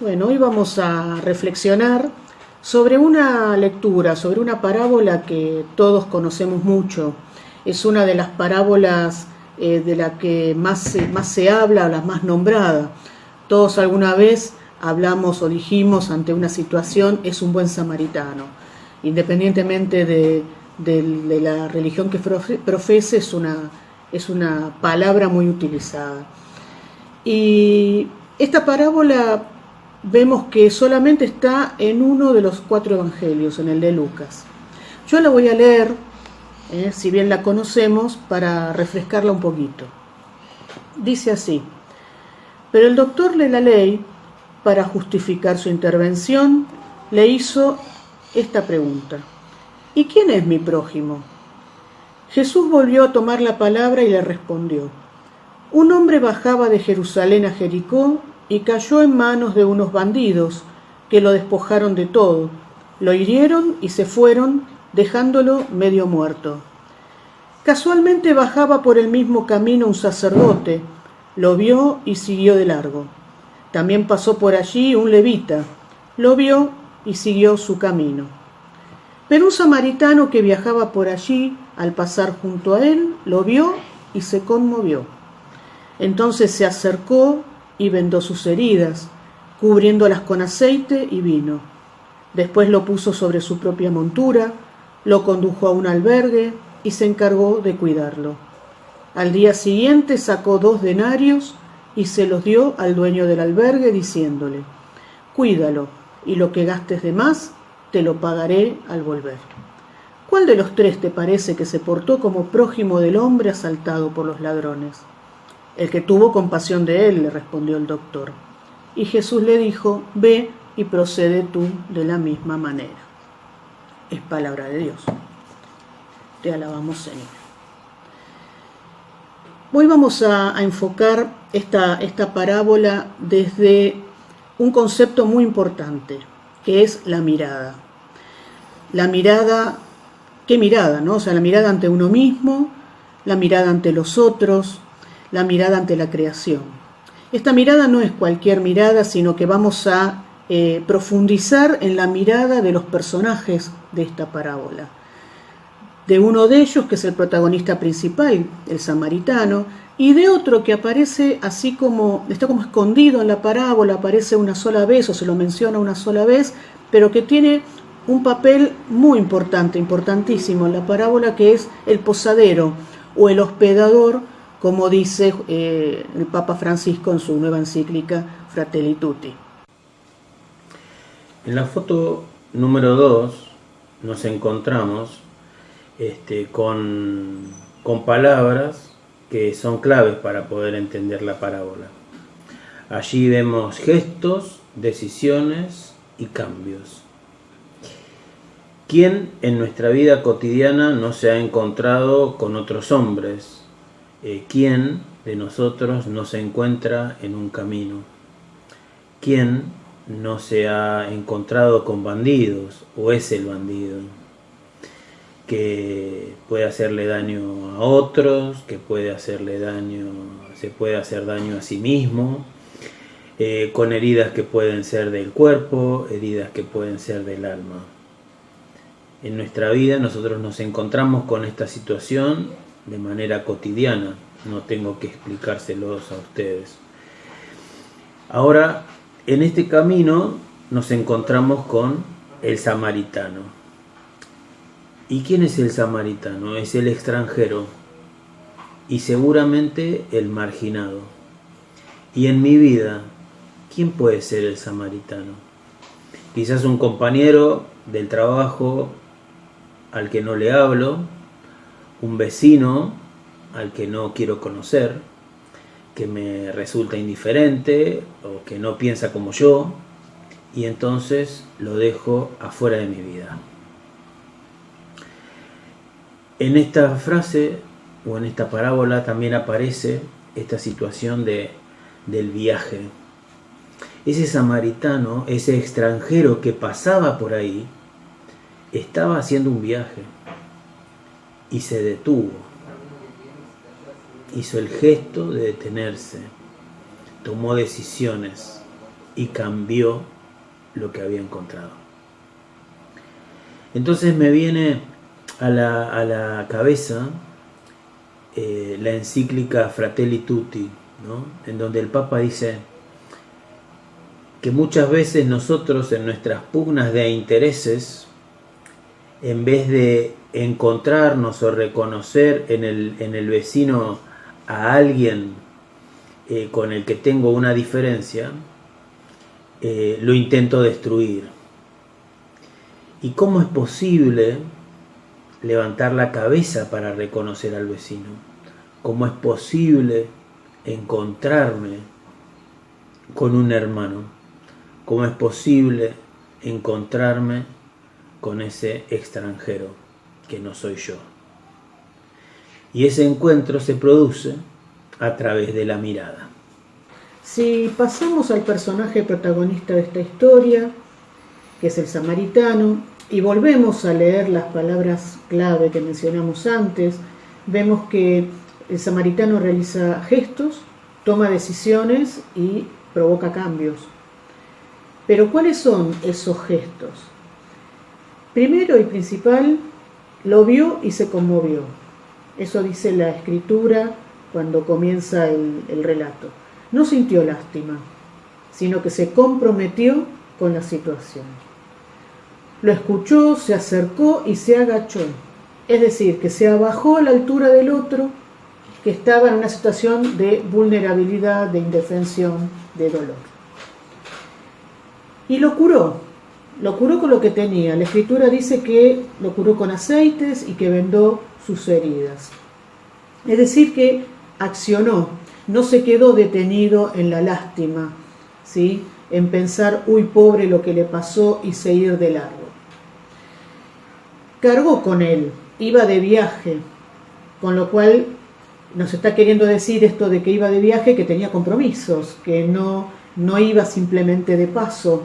Bueno, hoy vamos a reflexionar sobre una lectura, sobre una parábola que todos conocemos mucho. Es una de las parábolas de la que más se habla, o la más nombrada. Todos alguna vez hablamos o dijimos ante una situación, es un buen samaritano. Independientemente de la religión que profese, es una palabra muy utilizada. Y esta parábola vemos que solamente está en uno de los 4 evangelios, en el de Lucas. Yo la voy a leer, si bien la conocemos, para refrescarla un poquito. Dice así: pero el doctor de la ley, para justificar su intervención, le hizo esta pregunta: ¿y quién es mi prójimo? Jesús volvió a tomar la palabra y le respondió: un hombre bajaba de Jerusalén a Jericó y cayó en manos de unos bandidos que lo despojaron de todo, lo hirieron y se fueron, dejándolo medio muerto. Casualmente bajaba por el mismo camino un sacerdote, lo vio y siguió de largo. También pasó por allí un levita, lo vio y siguió su camino. Pero un samaritano que viajaba por allí, al pasar junto a él, lo vio y se conmovió. Entonces se acercó y vendó sus heridas, cubriéndolas con aceite y vino. Después lo puso sobre su propia montura, lo condujo a un albergue y se encargó de cuidarlo. Al día siguiente sacó 2 denarios y se los dio al dueño del albergue, diciéndole: cuídalo, y lo que gastes de más te lo pagaré al volver. ¿Cuál de los 3 te parece que se portó como prójimo del hombre asaltado por los ladrones? El que tuvo compasión de él, le respondió el doctor. Y Jesús le dijo: ve y procede tú de la misma manera. Es palabra de Dios. Te alabamos, Señor. Hoy vamos a enfocar esta parábola desde un concepto muy importante, que es la mirada. La mirada, ¿qué mirada, no? O sea, la mirada ante uno mismo, la mirada ante los otros, la mirada ante la creación. Esta mirada no es cualquier mirada, sino que vamos a profundizar en la mirada de los personajes de esta parábola. De uno de ellos, que es el protagonista principal, el samaritano, y de otro que aparece así como, está como escondido en la parábola, aparece una sola vez o se lo menciona una sola vez, pero que tiene un papel muy importante, importantísimo en la parábola, que es el posadero o el hospedador, como dice el Papa Francisco en su nueva encíclica Fratelli Tutti. En la foto número 2 nos encontramos con palabras que son claves para poder entender la parábola. Allí vemos gestos, decisiones y cambios. ¿Quién en nuestra vida cotidiana no se ha encontrado con otros hombres? ¿Quién de nosotros no se encuentra en un camino? ¿Quién no se ha encontrado con bandidos o es el bandido? Que puede hacerle daño a otros, que puede hacerle daño, se puede hacer daño a sí mismo, con heridas que pueden ser del cuerpo, heridas que pueden ser del alma. En nuestra vida nosotros nos encontramos con esta situación de manera cotidiana, no tengo que explicárselos a ustedes. Ahora, en este camino nos encontramos con el samaritano. ¿Y quién es el samaritano? Es el extranjero y seguramente el marginado. Y en mi vida, ¿quién puede ser el samaritano? Quizás un compañero del trabajo al que no le hablo, un vecino al que no quiero conocer, que me resulta indiferente o que no piensa como yo, y entonces lo dejo afuera de mi vida. En esta frase o en esta parábola también aparece esta situación del viaje. Ese samaritano, ese extranjero que pasaba por ahí, estaba haciendo un viaje y se detuvo. Hizo el gesto de detenerse, tomó decisiones. y cambió lo que había encontrado. Entonces me viene a la cabeza la encíclica Fratelli Tutti, ¿no? En donde el Papa dice que muchas veces nosotros en nuestras pugnas de intereses, en vez de encontrarnos o reconocer en el vecino a alguien con el que tengo una diferencia, lo intento destruir. ¿Y cómo es posible levantar la cabeza para reconocer al vecino? ¿Cómo es posible encontrarme con un hermano? ¿Cómo es posible encontrarme con ese extranjero que no soy yo? Y ese encuentro se produce a través de la mirada. Si pasamos al personaje protagonista de esta historia, que es el samaritano, y volvemos a leer las palabras clave que mencionamos antes, vemos que el samaritano realiza gestos, toma decisiones y provoca cambios. Pero ¿cuáles son esos gestos? Primero y principal, lo vio y se conmovió. Eso dice la escritura cuando comienza el relato. No sintió lástima, sino que se comprometió con la situación. Lo escuchó, se acercó y se agachó. Es decir, que se abajó a la altura del otro que estaba en una situación de vulnerabilidad, de indefensión, de dolor. Y lo curó con lo que tenía. La escritura dice que lo curó con aceites y que vendó sus heridas. Es decir, que accionó, no se quedó detenido en la lástima, ¿sí? En pensar, uy, pobre lo que le pasó y seguir de largo. Cargó con él, iba de viaje, con lo cual nos está queriendo decir esto de que iba de viaje, que tenía compromisos, que no iba simplemente de paso.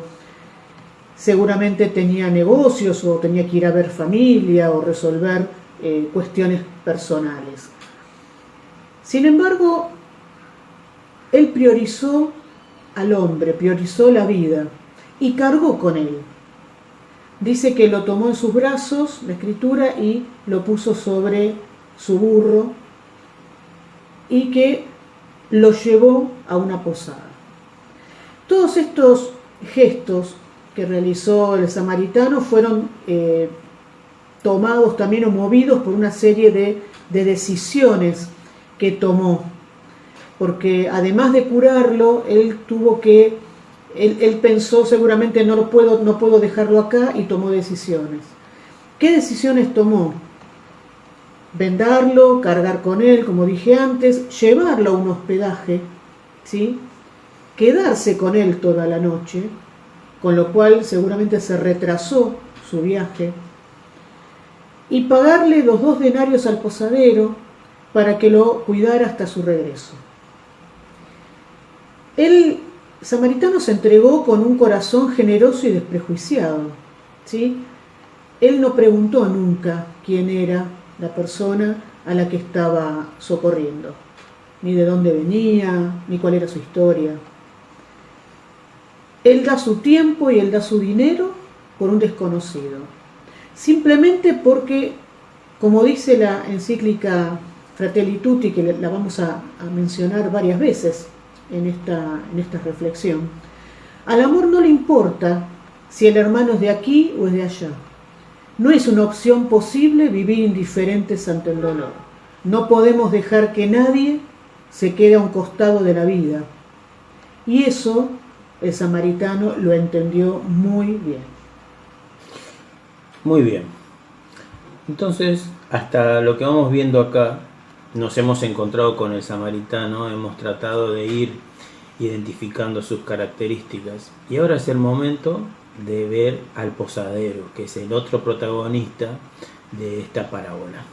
Seguramente tenía negocios o tenía que ir a ver familia o resolver cuestiones personales. Sin embargo, él priorizó al hombre, priorizó la vida y cargó con él. Dice que lo tomó en sus brazos, la escritura, y lo puso sobre su burro y que lo llevó a una posada. Todos estos gestos que realizó el samaritano fueron tomados también o movidos por una serie de decisiones que tomó, porque además de curarlo, él pensó seguramente no puedo dejarlo acá, y tomó decisiones. ¿Qué decisiones tomó? Vendarlo, cargar con él, como dije antes, llevarlo a un hospedaje, ¿sí? Quedarse con él toda la noche, con lo cual seguramente se retrasó su viaje, y pagarle los 2 denarios al posadero para que lo cuidara hasta su regreso. El samaritano se entregó con un corazón generoso y desprejuiciado, ¿sí? Él no preguntó nunca quién era la persona a la que estaba socorriendo, ni de dónde venía, ni cuál era su historia. Él da su tiempo y él da su dinero por un desconocido, simplemente porque, como dice la encíclica Fratelli Tutti, que la vamos a mencionar varias veces en esta reflexión, al amor no le importa si el hermano es de aquí o es de allá. No es una opción posible vivir indiferentes ante el dolor. No podemos dejar que nadie se quede a un costado de la vida. Y eso el samaritano lo entendió muy bien. Muy bien. Entonces, hasta lo que vamos viendo acá, nos hemos encontrado con el samaritano, hemos tratado de ir identificando sus características. Y ahora es el momento de ver al posadero, que es el otro protagonista de esta parábola.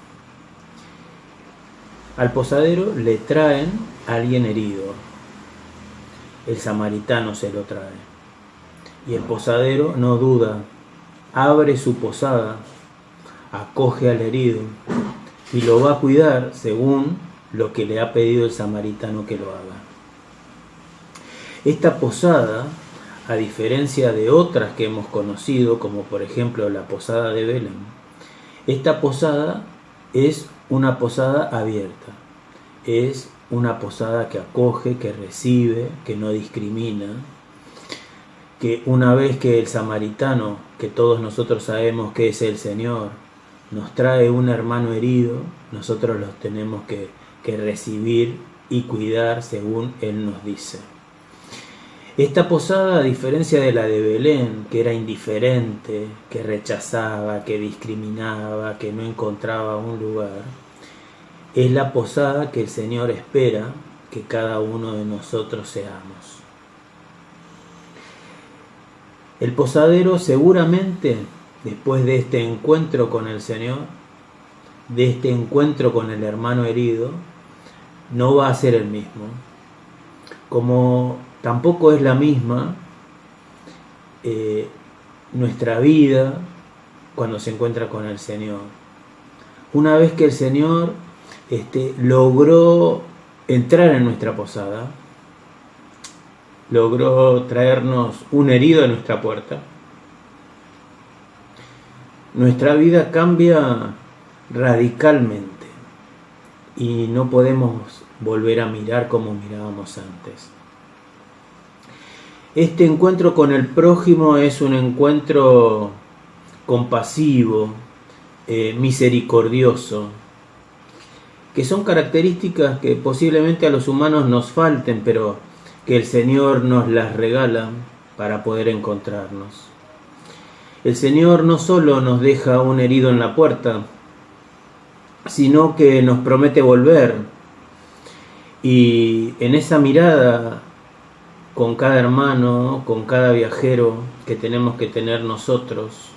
Al posadero le traen a alguien herido. El samaritano se lo trae. Y el posadero no duda, abre su posada, acoge al herido y lo va a cuidar según lo que le ha pedido el samaritano que lo haga. Esta posada a diferencia de otras que hemos conocido, como por ejemplo la posada de Belén, esta posada es una posada abierta, es una posada que acoge, que recibe, que no discrimina, que una vez que el samaritano, que todos nosotros sabemos que es el Señor, nos trae un hermano herido, nosotros los tenemos que recibir y cuidar según Él nos dice. Esta posada, a diferencia de la de Belén, que era indiferente, que rechazaba, que discriminaba, que no encontraba un lugar, es la posada que el Señor espera que cada uno de nosotros seamos. El posadero seguramente, después de este encuentro con el Señor, de este encuentro con el hermano herido, no va a ser el mismo. Como tampoco es la misma nuestra vida cuando se encuentra con el Señor. Una vez que el Señor logró entrar en nuestra posada, logró traernos un herido a nuestra puerta, nuestra vida cambia radicalmente y no podemos volver a mirar como mirábamos antes. Este encuentro con el prójimo es un encuentro compasivo, misericordioso, que son características que posiblemente a los humanos nos falten, pero que el Señor nos las regala para poder encontrarnos. El Señor no solo nos deja un herido en la puerta, sino que nos promete volver. Y en esa mirada, con cada hermano, con cada viajero que tenemos que tener nosotros,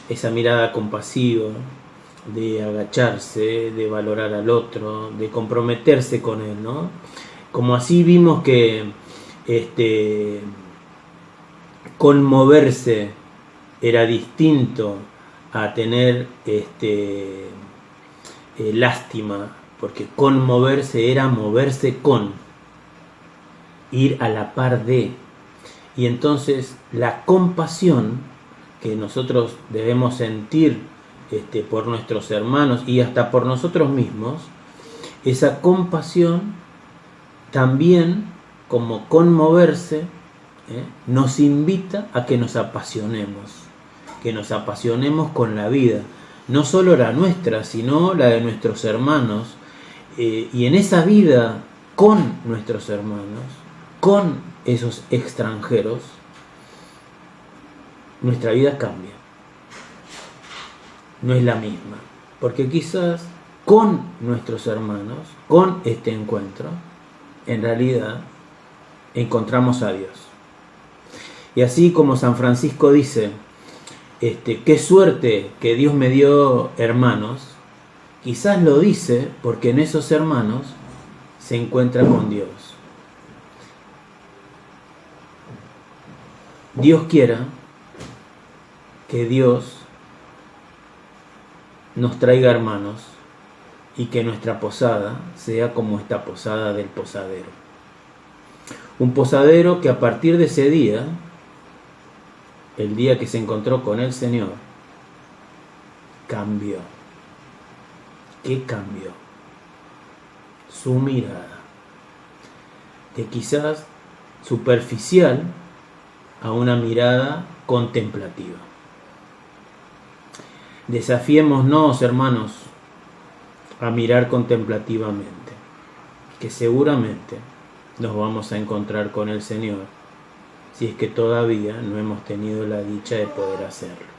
esa mirada compasiva, de agacharse, de valorar al otro, de comprometerse con él, ¿no? Como así vimos que conmoverse era distinto a tener lástima, porque conmoverse era moverse con, ir a la par de. Y entonces la compasión que nosotros debemos sentir por nuestros hermanos y hasta por nosotros mismos, esa compasión también, como conmoverse, nos invita a que nos apasionemos con la vida, no solo la nuestra, sino la de nuestros hermanos, y en esa vida con nuestros hermanos, con esos extranjeros, nuestra vida cambia, no es la misma, porque quizás con nuestros hermanos, con este encuentro, en realidad encontramos a Dios. Y así como San Francisco dice, qué suerte que Dios me dio hermanos, quizás lo dice porque en esos hermanos se encuentra con Dios. Dios quiera que Dios nos traiga hermanos y que nuestra posada sea como esta posada del posadero. Un posadero que a partir de ese día, el día que se encontró con el Señor, cambió. ¿Qué cambió? Su mirada, de quizás superficial a una mirada contemplativa. Desafiémonos, hermanos, a mirar contemplativamente, que seguramente nos vamos a encontrar con el Señor, si es que todavía no hemos tenido la dicha de poder hacerlo.